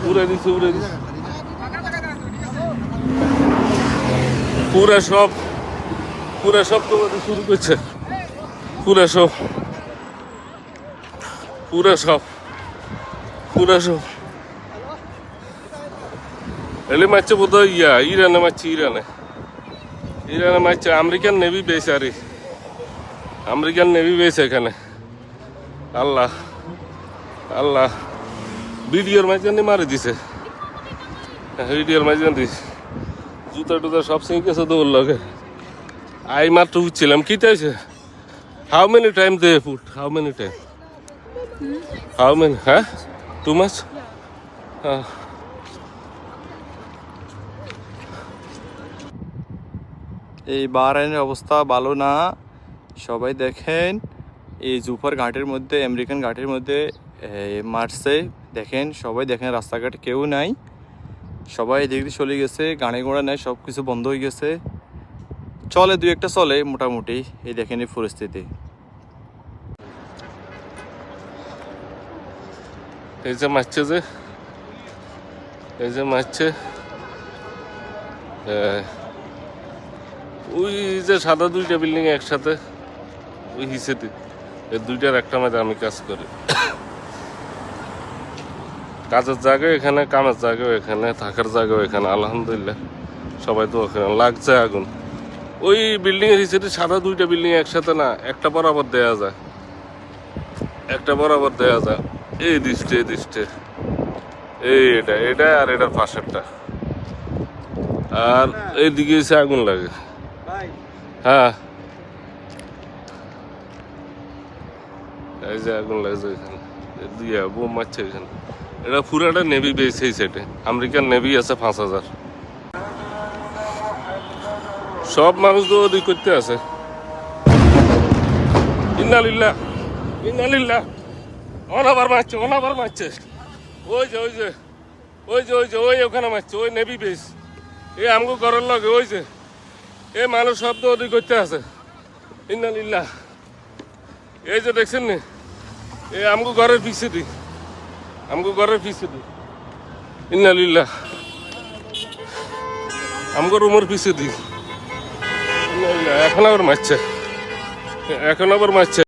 উড়ে দিছে উড়ে দিছে পুরা সব তোমাদের শুরু করছে পুরা সব এলে মারছে বোধ হয় ইরানে মারছে ইরানে মারছে আমেরিকান নেভি বেস আরে আমেরিকান নেভি বেস এখানে আল্লাহ আল্লাহ ভিডিওর মাঝখানে মারে দিছে ভিডিওর মাঝখানে দিছে জুতা টুতা সব সিং গেছে দৌড় লাগে আই মাত্র উঠছিলাম কি চাইছে how many time they foot how many হ্যাঁ টু মাচ হ্যাঁ এই বাহরাইনের অবস্থা ভালো না সবাই দেখেন এই জুফার ঘাটের মধ্যে আমেরিকান ঘাটের মধ্যে মারছে দেখেন সবাই দেখেন রাস্তাঘাটে কেউ নাই সবাই এদিক দিয়ে চলে গেছে গাড়ি ঘোড়া নেই সব কিছু বন্ধ হয়ে গেছে চলে দুই একটা চলে মোটামুটি এই দেখেন এই পরিস্থিতি এই যে মারছে ওই যে সাদা দুইটা বিল্ডিং একসাথে ওই হিসেবে এই দুইটার একটা মধ্যে আমি কাজ করি কাজের জায়গা এখানে কামের জায়গাও এখানে থাকার জায়গাও এখানে আলহামদুলিল্লাহ সবাই তো ওখানে লাগছে আগুন ওই বিল্ডিং এর হিসেবে সাদা দুইটা বিল্ডিং একসাথে না একটা বরাবর দেয়া যায় এই দৃষ্টে এটা আর এটার পাশেরটা আর এইদিকে এসে আগুন লাগে হ্যাঁ এই যে আগুন লাগছে এখানে দিয়া বোম মারছে এখানে এটা পুরাটা নেভি বেস এই সাইডে আমেরিকান নেভি আছে 5,000 সব মানুষ তো ওদিক করতে আছে ইন্নালিল্লাহ অনাবার মারছে ওই ওখানে মারছে ওই নেভি বেস এই আমগো ঘরের লগে ওই যে এই মানুষ সব তো ওদিক করতে আছে ইন্নালিল্লাহ এই যে দেখছেন নি এই আমগো ঘরের পিছিয়ে দি ইন্নালিল্লাহ আমগো রুমের পিছিয়ে দি এখন আবার মারছে